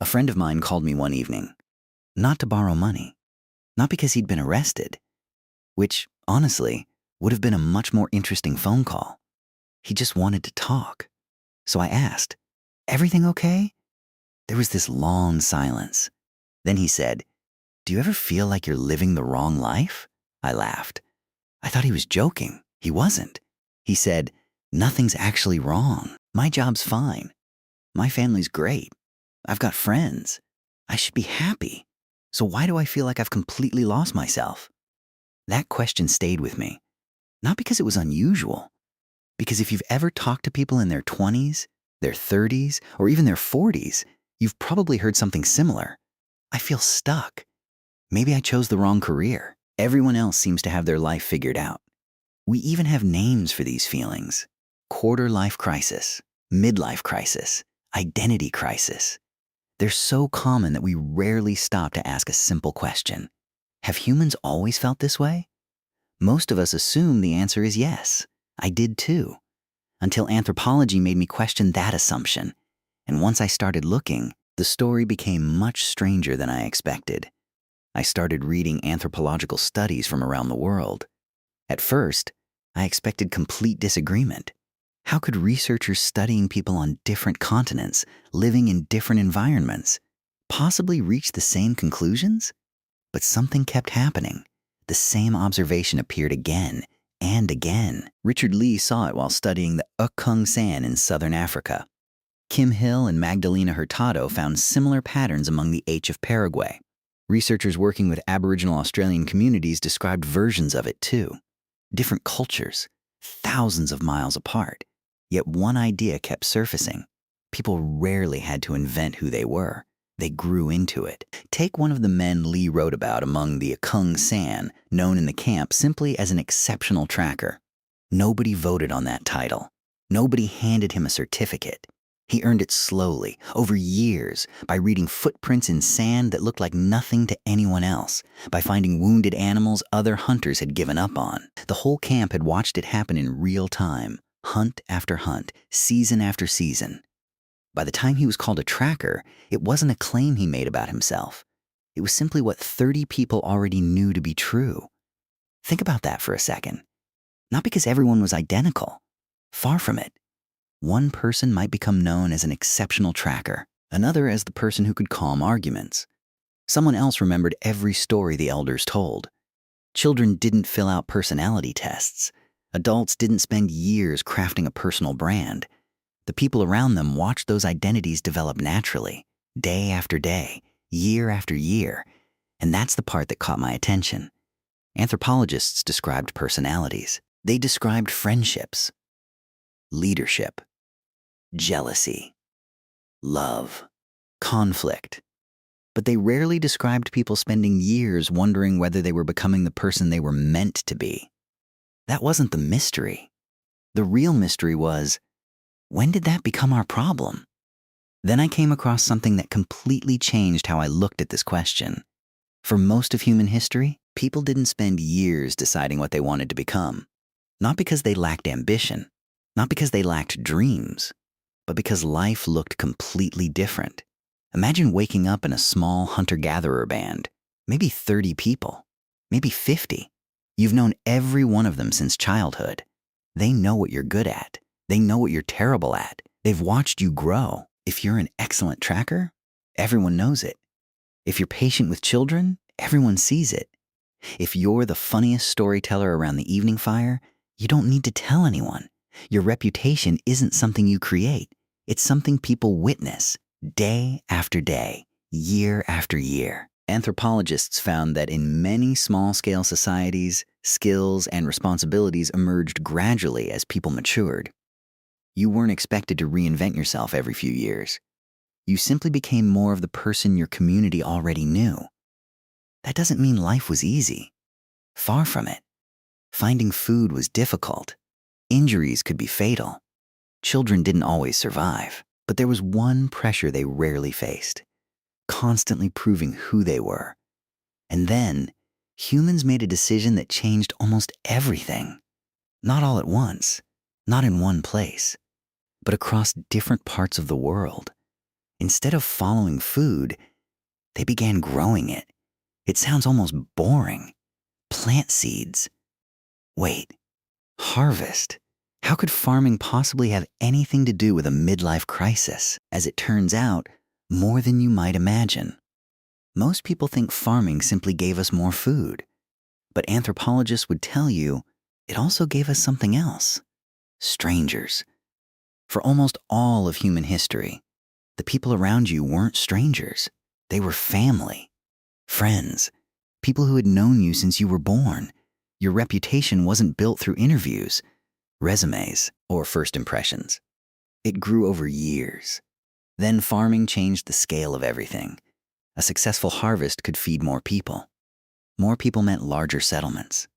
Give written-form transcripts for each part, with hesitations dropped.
A friend of mine called me one evening, not to borrow money, not because he'd been arrested, which, honestly, would have been a much more interesting phone call. He just wanted to talk. So I asked, "Everything okay?" There was this long silence. Then he said, "Do you ever feel like you're living the wrong life?" I laughed. I thought he was joking. He wasn't. He said, "Nothing's actually wrong. My job's fine. My family's great. I've got friends. I should be happy. So why do I feel like I've completely lost myself?" That question stayed with me. Not because it was unusual, because if you've ever talked to people in their 20s, their 30s, or even their 40s, you've probably heard something similar. I feel stuck. Maybe I chose the wrong career. Everyone else seems to have their life figured out. We even have names for these feelings: quarter-life crisis, midlife crisis, identity crisis. They're so common that we rarely stop to ask a simple question. Have humans always felt this way? Most of us assume the answer is yes. I did too. Until anthropology made me question that assumption. And once I started looking, the story became much stranger than I expected. I started reading anthropological studies from around the world. At first, I expected complete disagreement. How could researchers studying people on different continents, living in different environments, possibly reach the same conclusions? But something kept happening. The same observation appeared again and again. Richard Lee saw it while studying the Ukung San in southern Africa. Kim Hill and Magdalena Hurtado found similar patterns among the H of Paraguay. Researchers working with Aboriginal Australian communities described versions of it too. Different cultures, thousands of miles apart. Yet one idea kept surfacing. People rarely had to invent who they were. They grew into it. Take one of the men Lee wrote about among the Ukung San, known in the camp simply as an exceptional tracker. Nobody voted on that title. Nobody handed him a certificate. He earned it slowly, over years, by reading footprints in sand that looked like nothing to anyone else, by finding wounded animals other hunters had given up on. The whole camp had watched it happen in real time, hunt after hunt, season after season. By the time he was called a tracker, it wasn't a claim he made about himself. It was simply what 30 people already knew to be true. Think about that for a second. Not because everyone was identical. Far from it. One person might become known as an exceptional tracker, another as the person who could calm arguments. Someone else remembered every story the elders told. Children didn't fill out personality tests. Adults didn't spend years crafting a personal brand. The people around them watched those identities develop naturally, day after day, year after year. And that's the part that caught my attention. Anthropologists described personalities. They described friendships, leadership, jealousy, love, conflict. But they rarely described people spending years wondering whether they were becoming the person they were meant to be. That wasn't the mystery. The real mystery was, when did that become our problem? Then I came across something that completely changed how I looked at this question. For most of human history, people didn't spend years deciding what they wanted to become. Not because they lacked ambition, not because they lacked dreams, but because life looked completely different. Imagine waking up in a small hunter-gatherer band, maybe 30 people, maybe 50. You've known every one of them since childhood. They know what you're good at. They know what you're terrible at. They've watched you grow. If you're an excellent tracker, everyone knows it. If you're patient with children, everyone sees it. If you're the funniest storyteller around the evening fire, you don't need to tell anyone. Your reputation isn't something you create. It's something people witness, day after day, year after year. Anthropologists found that in many small-scale societies, skills and responsibilities emerged gradually as people matured. You weren't expected to reinvent yourself every few years. You simply became more of the person your community already knew. That doesn't mean life was easy. Far from it. Finding food was difficult. Injuries could be fatal. Children didn't always survive. But there was one pressure they rarely faced: constantly proving who they were. And then, humans made a decision that changed almost everything. Not all at once, not in one place, but across different parts of the world. Instead of following food, they began growing it. It sounds almost boring. Plant seeds. Wait, harvest. How could farming possibly have anything to do with a midlife crisis? As it turns out, more than you might imagine. Most people think farming simply gave us more food, but anthropologists would tell you it also gave us something else. Strangers. For almost all of human history, the people around you weren't strangers. They were family, friends, people who had known you since you were born. Your reputation wasn't built through interviews, resumes, or first impressions. It grew over years. Then farming changed the scale of everything. A successful harvest could feed more people. More people meant larger settlements.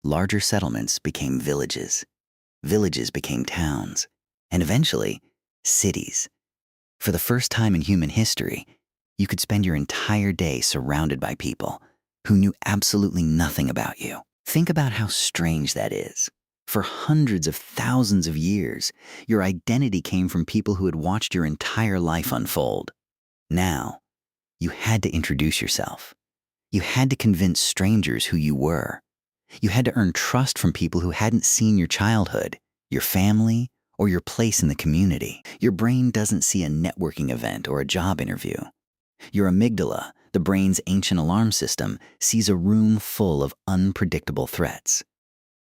Larger settlements became villages. Villages became towns. And eventually, cities. For the first time in human history, you could spend your entire day surrounded by people who knew absolutely nothing about you. Think about how strange that is. For hundreds of thousands of years, your identity came from people who had watched your entire life unfold. Now, you had to introduce yourself. You had to convince strangers who you were. You had to earn trust from people who hadn't seen your childhood, your family, or your place in the community. Your brain doesn't see a networking event or a job interview. Your amygdala, the brain's ancient alarm system, sees a room full of unpredictable threats.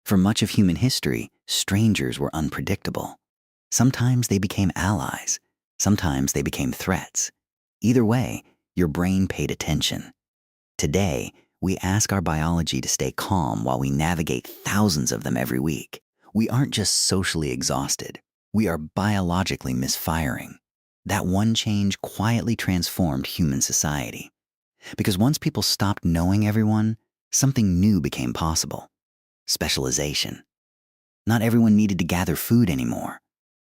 For much of human history, strangers were unpredictable. Sometimes they became allies. Sometimes they became threats. Either way, your brain paid attention. Today, we ask our biology to stay calm while we navigate thousands of them every week. We aren't just socially exhausted. We are biologically misfiring. That one change quietly transformed human society. Because once people stopped knowing everyone, something new became possible. Specialization. Not everyone needed to gather food anymore.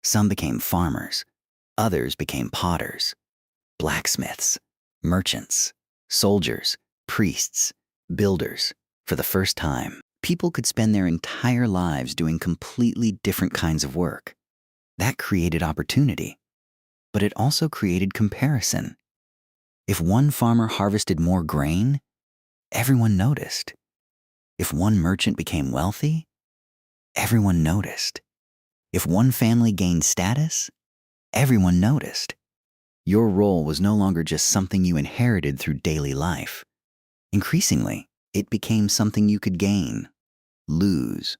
Some became farmers. Others became potters, blacksmiths, merchants, soldiers, priests, builders. For the first time, people could spend their entire lives doing completely different kinds of work. That created opportunity, but it also created comparison. If one farmer harvested more grain, everyone noticed. If one merchant became wealthy, everyone noticed. If one family gained status, everyone noticed. Your role was no longer just something you inherited through daily life. Increasingly, it became something you could gain, lose,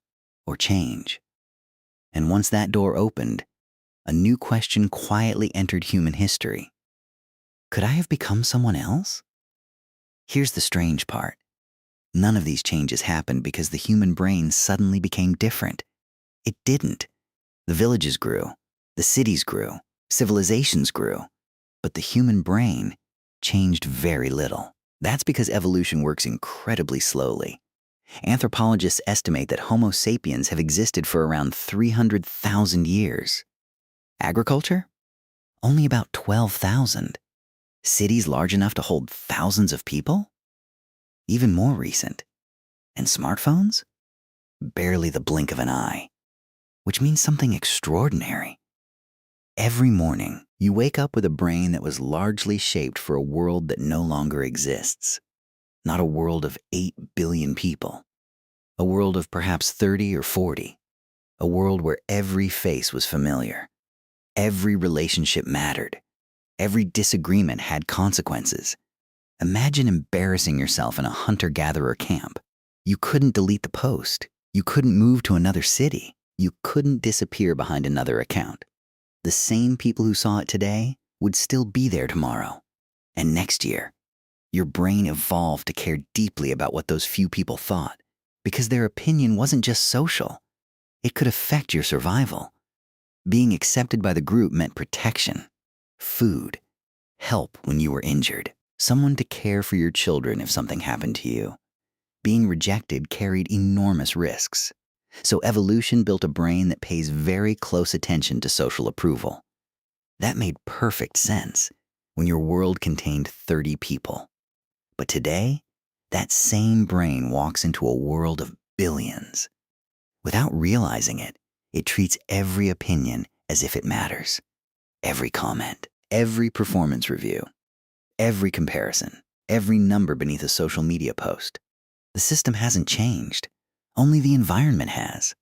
or change. And once that door opened, a new question quietly entered human history. Could I have become someone else? Here's the strange part. None of these changes happened because the human brain suddenly became different. It didn't. The villages grew, the cities grew, civilizations grew, but the human brain changed very little. That's because evolution works incredibly slowly. Anthropologists estimate that Homo sapiens have existed for around 300,000 years. Agriculture? Only about 12,000. Cities large enough to hold thousands of people? Even more recent. And smartphones? Barely the blink of an eye. Which means something extraordinary. Every morning, you wake up with a brain that was largely shaped for a world that no longer exists. Not a world of 8 billion people. A world of perhaps 30 or 40. A world where every face was familiar. Every relationship mattered. Every disagreement had consequences. Imagine embarrassing yourself in a hunter-gatherer camp. You couldn't delete the post. You couldn't move to another city. You couldn't disappear behind another account. The same people who saw it today would still be there tomorrow. And next year, your brain evolved to care deeply about what those few people thought, because their opinion wasn't just social. It could affect your survival. Being accepted by the group meant protection, food, help when you were injured, someone to care for your children if something happened to you. Being rejected carried enormous risks. So evolution built a brain that pays very close attention to social approval. That made perfect sense when your world contained 30 people. But today, that same brain walks into a world of billions. Without realizing it, it treats every opinion as if it matters. Every comment, every performance review, every comparison, every number beneath a social media post. The system hasn't changed. Only the environment has.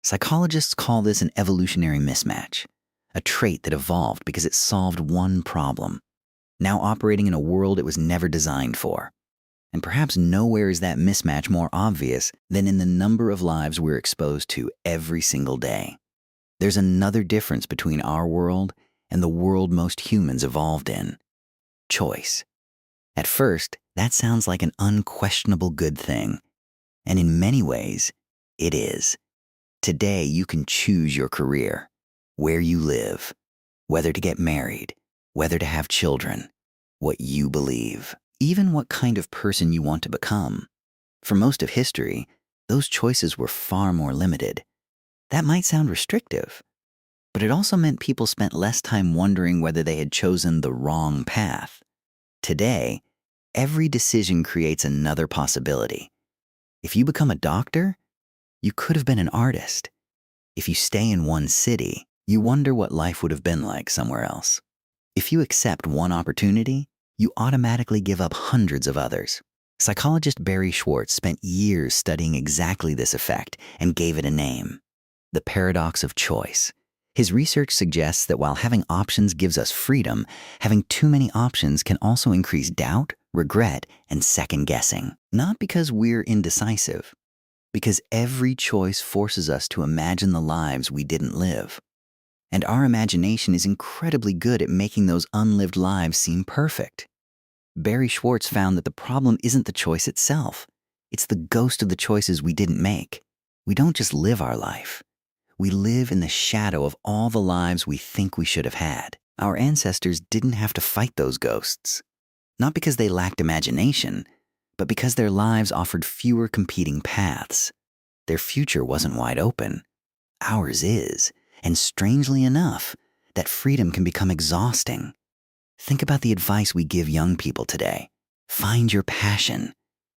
Psychologists call this an evolutionary mismatch, a trait that evolved because it solved one problem, now operating in a world it was never designed for. And perhaps nowhere is that mismatch more obvious than in the number of lives we're exposed to every single day. There's another difference between our world and the world most humans evolved in: choice. At first, that sounds like an unquestionable good thing. And in many ways, it is. Today, you can choose your career, where you live, whether to get married, whether to have children, what you believe, even what kind of person you want to become. For most of history, those choices were far more limited. That might sound restrictive, but it also meant people spent less time wondering whether they had chosen the wrong path. Today, every decision creates another possibility. If you become a doctor, you could have been an artist. If you stay in one city, you wonder what life would have been like somewhere else. If you accept one opportunity, you automatically give up hundreds of others. Psychologist Barry Schwartz spent years studying exactly this effect and gave it a name: the paradox of choice. His research suggests that while having options gives us freedom, having too many options can also increase doubt, regret, and second guessing. Not because we're indecisive, because every choice forces us to imagine the lives we didn't live. And our imagination is incredibly good at making those unlived lives seem perfect. Barry Schwartz found that the problem isn't the choice itself. It's the ghost of the choices we didn't make. We don't just live our life. We live in the shadow of all the lives we think we should have had. Our ancestors didn't have to fight those ghosts. Not because they lacked imagination, but because their lives offered fewer competing paths. Their future wasn't wide open. Ours is. And strangely enough, that freedom can become exhausting. Think about the advice we give young people today. Find your passion.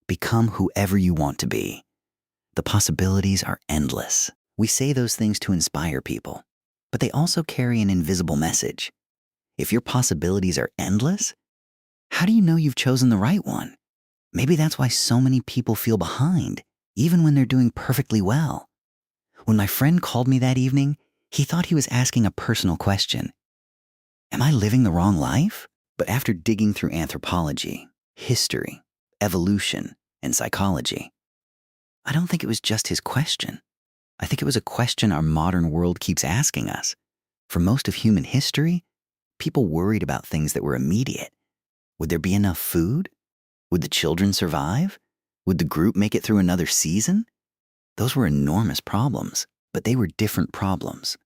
Become whoever you want to be. The possibilities are endless. We say those things to inspire people, but they also carry an invisible message. If your possibilities are endless, how do you know you've chosen the right one? Maybe that's why so many people feel behind, even when they're doing perfectly well. When my friend called me that evening, he thought he was asking a personal question. Am I living the wrong life? But after digging through anthropology, history, evolution, and psychology, I don't think it was just his question. I think it was a question our modern world keeps asking us. For most of human history, people worried about things that were immediate. Would there be enough food? Would the children survive? Would the group make it through another season? Those were enormous problems, but they were different problems.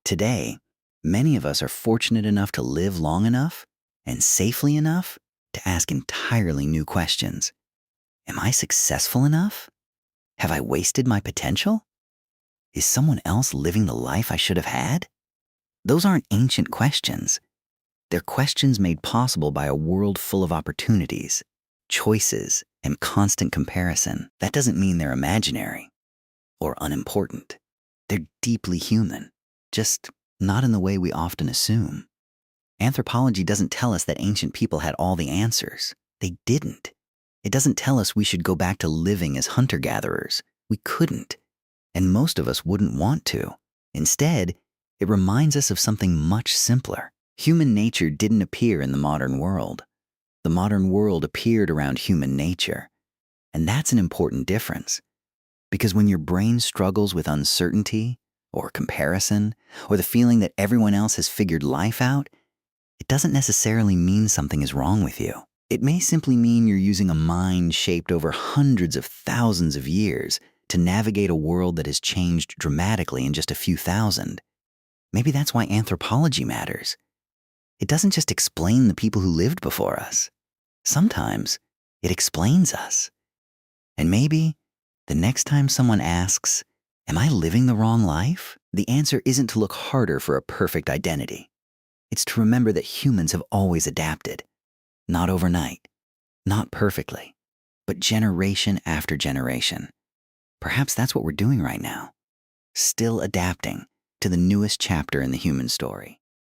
Today, many of us are fortunate enough to live long enough and safely enough to ask entirely new questions. Am I successful enough? Have I wasted my potential? Is someone else living the life I should have had? Those aren't ancient questions. They're questions made possible by a world full of opportunities, choices, and constant comparison. That doesn't mean they're imaginary or unimportant. They're deeply human, just not in the way we often assume. Anthropology doesn't tell us that ancient people had all the answers. They didn't. It doesn't tell us we should go back to living as hunter-gatherers. We couldn't, and most of us wouldn't want to. Instead, it reminds us of something much simpler. Human nature didn't appear in the modern world. The modern world appeared around human nature. And that's an important difference. Because when your brain struggles with uncertainty, or comparison, or the feeling that everyone else has figured life out, it doesn't necessarily mean something is wrong with you. It may simply mean you're using a mind shaped over hundreds of thousands of years to navigate a world that has changed dramatically in just a few thousand. Maybe that's why anthropology matters. It doesn't just explain the people who lived before us. Sometimes it explains us. And maybe the next time someone asks, "Am I living the wrong life?" the answer isn't to look harder for a perfect identity. It's to remember that humans have always adapted. Not overnight, not perfectly, but generation after generation. Perhaps that's what we're doing right now. Still adapting to the newest chapter in the human story.